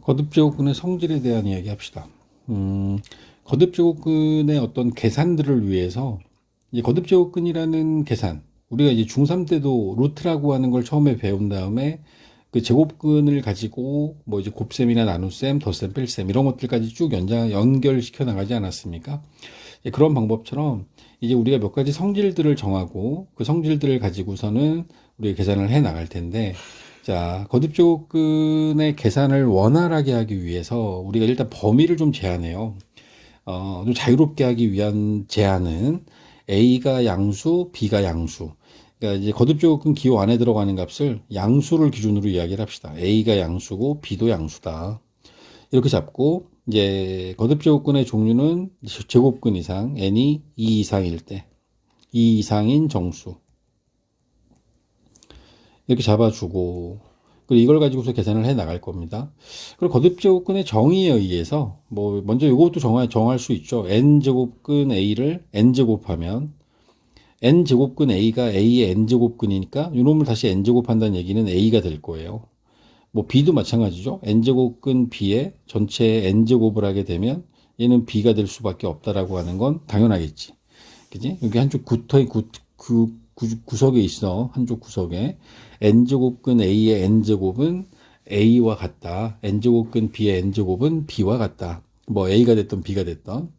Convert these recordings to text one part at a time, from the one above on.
거듭제곱근의 성질에 대한 이야기 합시다. 거듭제곱근의 어떤 계산들을 위해서 이제 거듭제곱근이라는 계산, 우리가 이제 중3 때도 루트라고 하는 걸 처음에 배운 다음에 그 제곱근을 가지고 뭐 이제 곱셈이나 나눗셈, 덧셈, 뺄셈 이런 것들까지 쭉 연결시켜 나가지 않았습니까? 그런 방법처럼 이제 우리가 몇 가지 성질들을 정하고 그 성질들을 가지고서는 우리가 계산을 해 나갈 텐데, 자, 거듭제곱근의 계산을 원활하게 하기 위해서 우리가 일단 범위를 좀 제한해요. 좀 자유롭게 하기 위한 제한은 A가 양수, B가 양수. 그러니까 이제 거듭제곱근 기호 안에 들어가는 값을 양수를 기준으로 이야기를 합시다. A가 양수고 B도 양수다. 이렇게 잡고 이제 거듭제곱근의 종류는 제곱근 이상, n이 2 이상일 때, 2 이상인 정수. 이렇게 잡아주고, 그리고 이걸 가지고서 계산을 해 나갈 겁니다. 그리고 거듭제곱근의 정의에 의해서 뭐 먼저 이것도 정할 수 있죠. n제곱근 a를 n제곱하면 n제곱근 a가 a의 n제곱근이니까 이놈을 다시 n제곱한다는 얘기는 a가 될 거예요. 뭐 b도 마찬가지죠. n제곱근 b에 전체에 n제곱을 하게 되면 얘는 b가 될 수밖에 없다라고 하는 건 당연하겠지. 그지? 여기 한쪽 구석에 있어. 한쪽 구석에. n제곱근 a의 n제곱은 a와 같다. n제곱근 b의 n제곱은 b와 같다. 뭐 a가 됐던 b가 됐던.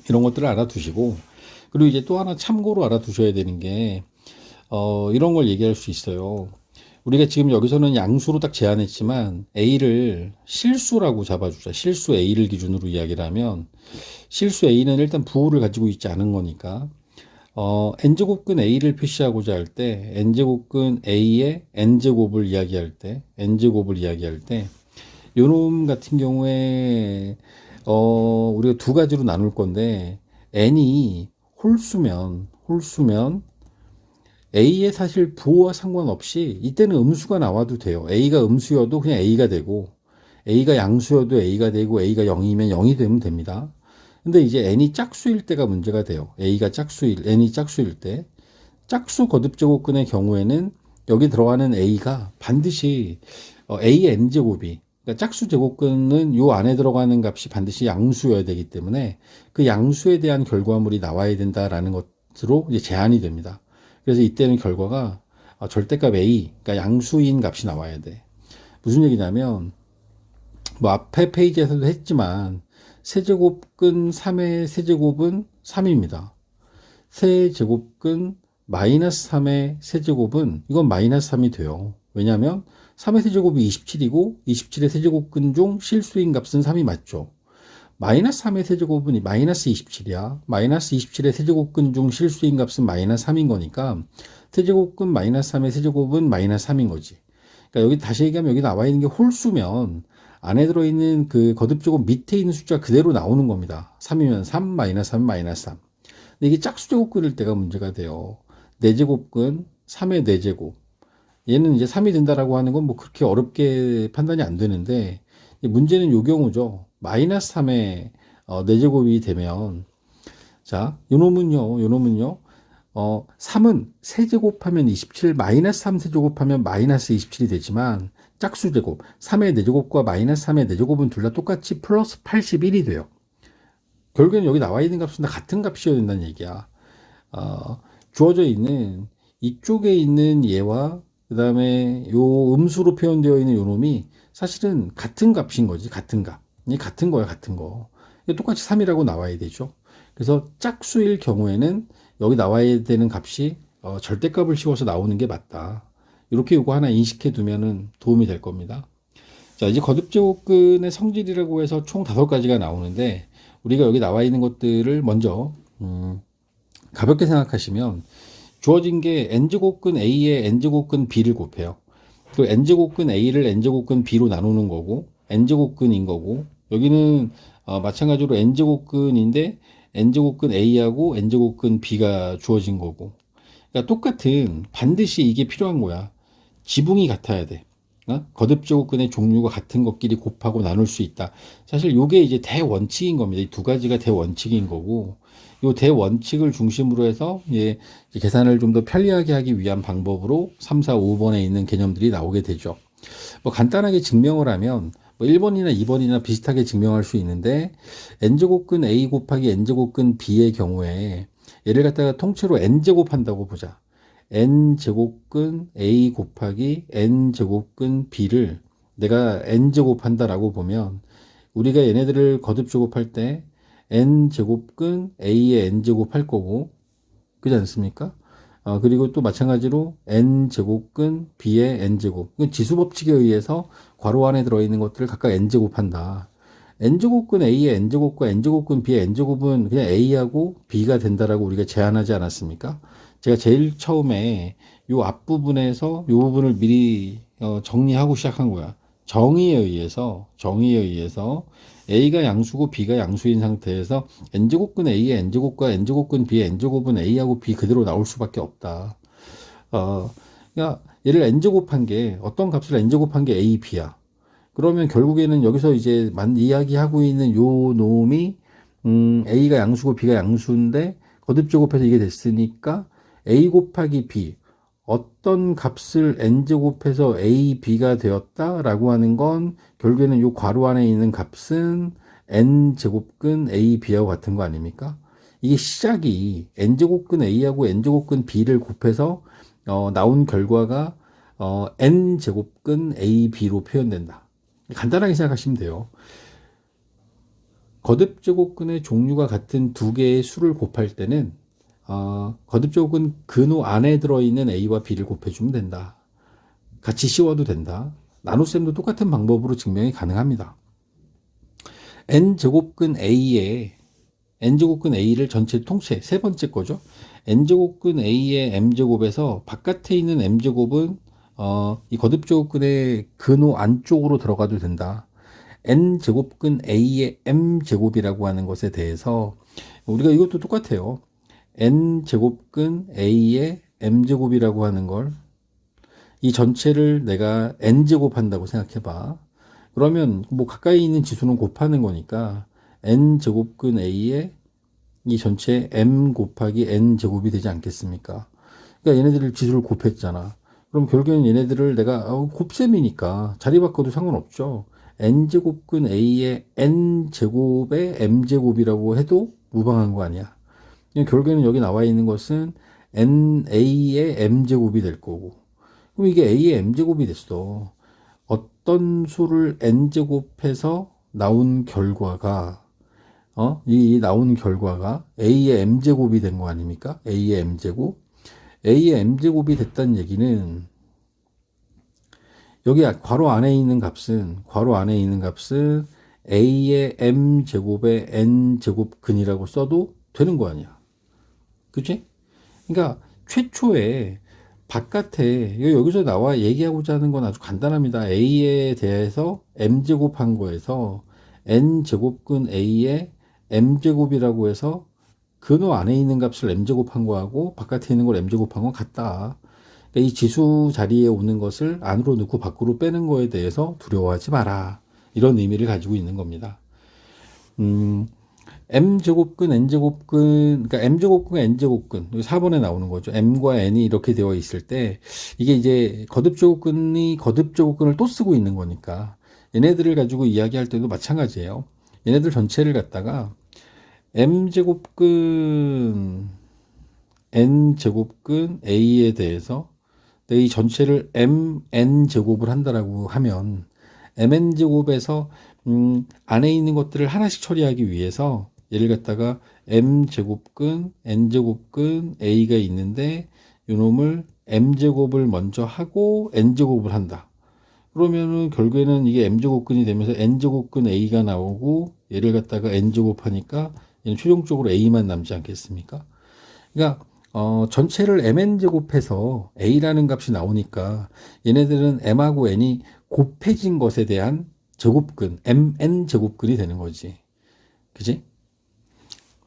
이런 것들을 알아두시고, 그리고 이제 또 하나 참고로 알아두셔야 되는 게, 이런 걸 얘기할 수 있어요. 우리가 지금 여기서는 양수로 딱 제한했지만 a를 실수라고 잡아주자. 실수 a를 기준으로 이야기를 하면, 실수 a는 일단 부호를 가지고 있지 않은 거니까 n제곱근 a를 표시하고자 할 때 n제곱근 a의 n제곱을 이야기할 때 요놈 같은 경우에 우리가 두 가지로 나눌 건데, n이 홀수면 a의 사실 부호와 상관없이 이때는 음수가 나와도 돼요. a가 음수여도 그냥 a가 되고, a가 양수여도 a가 되고, a가 0이면 0이 되면 됩니다. 근데 이제 n이 짝수일 때가 문제가 돼요. n이 짝수일 때. 짝수 거듭제곱근의 경우에는 여기 들어가는 a가 반드시 a의 n제곱이, 그러니까 짝수 제곱근은 요 안에 들어가는 값이 반드시 양수여야 되기 때문에 그 양수에 대한 결과물이 나와야 된다라는 것으로 이제 제한이 됩니다. 그래서 이때는 결과가 절대값 a, 그러니까 양수인 값이 나와야 돼. 무슨 얘기냐면, 뭐 앞에 페이지에서도 했지만 세제곱근 3의 세제곱은 3입니다. 세제곱근 마이너스 3의 세제곱은 이건 마이너스 3이 돼요. 왜냐하면 3의 세제곱이 27이고 27의 세제곱근 중 실수인 값은 3이 맞죠. 마이너스 3의 세제곱은 마이너스 27이야. 마이너스 27의 세제곱근 중 실수인 값은 마이너스 3인 거니까 세제곱근 마이너스 3의 세제곱은 마이너스 3인 거지. 그러니까 여기 다시 얘기하면 여기 나와 있는 게 홀수면 안에 들어있는 그 거듭제곱 밑에 있는 숫자 그대로 나오는 겁니다. 3이면 3, 마이너스 3, 마이너스 3. 근데 이게 짝수제곱근일 때가 문제가 돼요. 4제곱근, 3의 4제곱. 얘는 이제 3이 된다라고 하는 건 뭐 그렇게 어렵게 판단이 안 되는데, 문제는 요 경우죠. 마이너스 3의 4제곱이 되면, 자, 요놈은요, 3은 세제곱하면 27, 마이너스 3 세제곱하면 마이너스 27이 되지만, 짝수제곱, 3의 4제곱과 마이너스 3의 4제곱은 둘 다 똑같이 플러스 81이 돼요. 결국에는 여기 나와 있는 값은 다 같은 값이어야 된다는 얘기야. 주어져 있는 이쪽에 있는 얘와 그 다음에 요 음수로 표현되어 있는 요 놈이 사실은 같은 값인 거지. 같은 값. 이 같은 거야, 같은 거. 똑같이 3이라고 나와야 되죠. 그래서 짝수일 경우에는 여기 나와야 되는 값이 절대값을 씌워서 나오는 게 맞다. 이렇게 요거 하나 인식해 두면은 도움이 될 겁니다. 자, 이제 거듭제곱근의 성질이라고 해서 총 5가지가 나오는데, 우리가 여기 나와 있는 것들을 먼저 가볍게 생각하시면, 주어진 게 n제곱근 a에 n제곱근 b를 곱해요. 그 n제곱근 a를 n제곱근 b로 나누는 거고, n제곱근인 거고, 여기는 마찬가지로 n제곱근인데 n제곱근 a하고 n제곱근 b가 주어진 거고, 그러니까 똑같은, 반드시 이게 필요한 거야. 지붕이 같아야 돼. 거듭제곱근의 종류가 같은 것끼리 곱하고 나눌 수 있다. 사실 이게 이제 대원칙인 겁니다. 이 두 가지가 대원칙인 거고, 이 대원칙을 중심으로 해서 계산을 좀 더 편리하게 하기 위한 방법으로 3, 4, 5번에 있는 개념들이 나오게 되죠. 뭐 간단하게 증명을 하면, 뭐 1번이나 2번이나 비슷하게 증명할 수 있는데 n제곱근 a 곱하기 n제곱근 b의 경우에 얘를 갖다가 통째로 n제곱 한다고 보자. n제곱근 a 곱하기 n제곱근 b를 내가 n제곱 한다라고 보면 우리가 얘네들을 거듭제곱할 때 n제곱근 a의 n제곱 할 거고 그렇지 않습니까? 그리고 또 마찬가지로 n제곱근 b의 n제곱. 지수법칙에 의해서 괄호 안에 들어있는 것들을 각각 n제곱한다. n제곱근 a의 n제곱과 n제곱근 b의 n제곱은 그냥 a하고 b가 된다라고 우리가 제안하지 않았습니까? 제가 제일 처음에 요 앞부분에서 요 부분을 미리 정리하고 시작한 거야. 정의에 의해서 a가 양수고 b가 양수인 상태에서 n제곱근 a의 n제곱과 n제곱근 b의 n제곱은 a하고 b 그대로 나올 수밖에 없다. 그러니까 얘를 n제곱한 게 어떤 값을 n제곱한 게 a, b야. 그러면 결국에는 여기서 이제 이야기하고 있는 요 놈이 a가 양수고 b가 양수인데 거듭제곱해서 이게 됐으니까 a 곱하기 b 어떤 값을 n제곱해서 a, b가 되었다라고 하는 건 결국에는 요 괄호 안에 있는 값은 n제곱근 a, b하고 같은 거 아닙니까? 이게 시작이 n제곱근 a하고 n제곱근 b를 곱해서 나온 결과가 n제곱근 a, b로 표현된다. 간단하게 생각하시면 돼요. 거듭제곱근의 종류가 같은 두 개의 수를 곱할 때는 거듭제곱근 근호 안에 들어있는 a와 b를 곱해주면 된다. 같이 씌워도 된다. 나눗셈도 똑같은 방법으로 증명이 가능합니다. n제곱근 a를 전체 통째 세 번째 거죠. n제곱근 a의 m제곱에서 바깥에 있는 m제곱은 이 거듭제곱근의 근호 안쪽으로 들어가도 된다. n제곱근 a의 m제곱이라고 하는 것에 대해서 우리가 이것도 똑같아요. n제곱근 a의 m제곱이라고 하는 걸 이 전체를 내가 n제곱 한다고 생각해봐. 그러면 뭐 가까이 있는 지수는 곱하는 거니까 n제곱근 a의 이 전체 m 곱하기 n제곱이 되지 않겠습니까? 그러니까 얘네들을 지수를 곱했잖아. 그럼 결국에는 얘네들을 내가 곱셈이니까 자리 바꿔도 상관없죠. n제곱근 a의 n제곱의 m제곱이라고 해도 무방한 거 아니야. 결국에는 여기 나와 있는 것은 na의 m제곱이 될 거고 그럼 이게 a의 m제곱이 됐어. 어떤 수를 n제곱해서 나온 결과가 이 나온 결과가 a의 m제곱이 된 거 아닙니까? a의 m제곱. a의 m제곱이 됐다는 얘기는 여기 괄호 안에 있는 값은 a의 m제곱의 n제곱근이라고 써도 되는 거 아니야. 그치? 그러니까 최초에 바깥에 여기서 나와 얘기하고자 하는 건 아주 간단합니다. a에 대해서 m제곱한 거에서 n제곱근 a의 m제곱이라고 해서 근호 안에 있는 값을 m제곱한 거하고 바깥에 있는 걸 m제곱한 건 같다. 그러니까 이 지수 자리에 오는 것을 안으로 넣고 밖으로 빼는 거에 대해서 두려워하지 마라. 이런 의미를 가지고 있는 겁니다. m제곱근, n제곱근, 그러니까 m제곱근, n제곱근, 4번에 나오는 거죠. m과 n이 이렇게 되어 있을 때, 이게 이제 거듭제곱근이 거듭제곱근을 또 쓰고 있는 거니까, 얘네들을 가지고 이야기할 때도 마찬가지예요. 얘네들 전체를 갖다가 m제곱근, n제곱근 a에 대해서 이 전체를 mn제곱을 한다라고 하면, mn제곱에서 안에 있는 것들을 하나씩 처리하기 위해서 얘를 갖다가 m제곱근, n제곱근, a가 있는데 요놈을 m제곱을 먼저 하고 n제곱을 한다. 그러면은 결국에는 이게 m제곱근이 되면서 n제곱근 a가 나오고 얘를 갖다가 n제곱 하니까 얘는 최종적으로 a만 남지 않겠습니까? 그러니까 전체를 mn제곱해서 a라는 값이 나오니까 얘네들은 m하고 n이 곱해진 것에 대한 제곱근, mn제곱근이 되는 거지. 그지?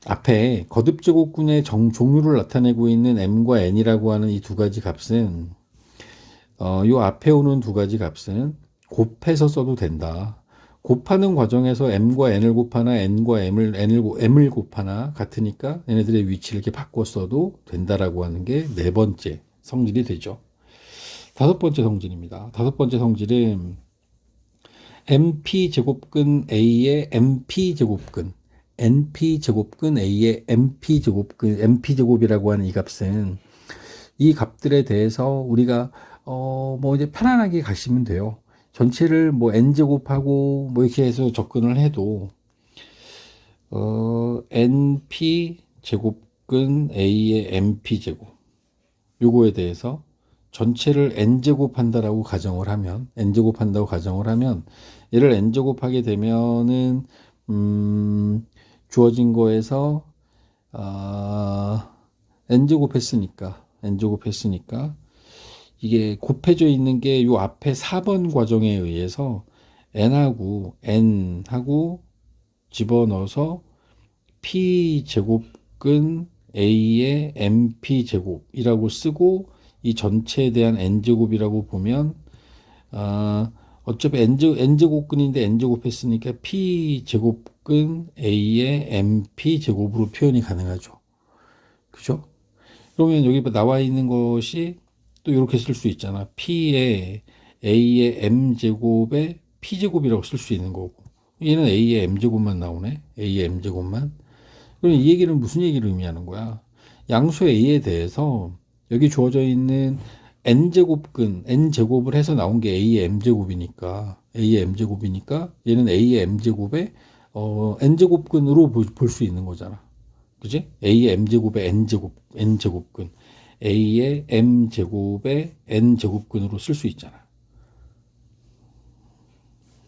앞에 거듭제곱근의 종류를 나타내고 있는 m과 n이라고 하는 이 두 가지 값은 요 앞에 오는 두 가지 값은 곱해서 써도 된다. 곱하는 과정에서 m과 n을 곱하나 n과 m을 곱하나 같으니까 얘네들의 위치를 이렇게 바꿔 써도 된다라고 하는 게 네 번째 성질이 되죠. 다섯 번째 성질입니다. 다섯 번째 성질은 MP 제곱근 A의 MP 제곱근, NP 제곱근 A의 MP 제곱근, MP 제곱이라고 하는 이 값은 이 값들에 대해서 우리가 뭐 이제 편안하게 가시면 돼요. 전체를 뭐 n 제곱하고 뭐 이렇게 해서 접근을 해도 np 제곱근 a의 np 제곱 요거에 대해서 전체를 n제곱 한다라고 가정을 하면 n제곱 한다고 가정을 하면 얘를 n제곱 하게 되면은 주어진 거에서 n제곱 했으니까 이게 곱해져 있는 게 요 앞에 4번 과정에 의해서 n하고 집어넣어서 p 제곱근 a의 np 제곱이라고 쓰고 이 전체에 대한 n제곱이라고 보면 어차피 n제곱근인데 n제곱 했으니까 p 제곱근 a의 np 제곱으로 표현이 가능하죠. 그죠? 그러면 여기 나와 있는 것이 또 이렇게 쓸 수 있잖아. p의 a의 m제곱의 p제곱이라고 쓸 수 있는 거고. 얘는 a의 m제곱만 나오네. a의 m제곱만. 그럼 이 얘기는 무슨 얘기를 의미하는 거야? 양수 a에 대해서 여기 주어져 있는 n제곱을 해서 나온 게 a의 m제곱이니까 얘는 a의 m제곱의 n제곱근으로 볼 수 있는 거잖아. 그지? a의 m제곱의 n제곱근 a의 m제곱의 n제곱근으로 쓸 수 있잖아.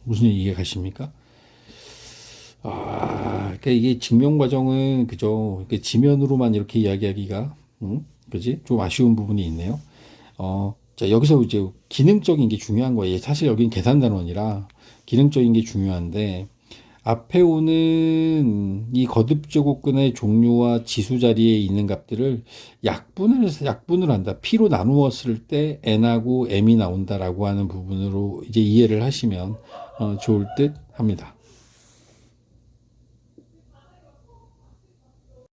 무슨 이해 가십니까? 그러니까 이게 증명 과정은 그죠? 이렇게 지면으로만 이렇게 이야기하기가, 그지? 좀 아쉬운 부분이 있네요. 자, 여기서 이제 기능적인 게 중요한 거예요. 사실 여기는 계산 단원이라 기능적인 게 중요한데, 앞에 오는 이 거듭 제곱근의 종류와 지수 자리에 있는 값들을 약분을 한다. P로 나누었을 때 N하고 M이 나온다라고 하는 부분으로 이제 이해를 하시면 좋을 듯 합니다.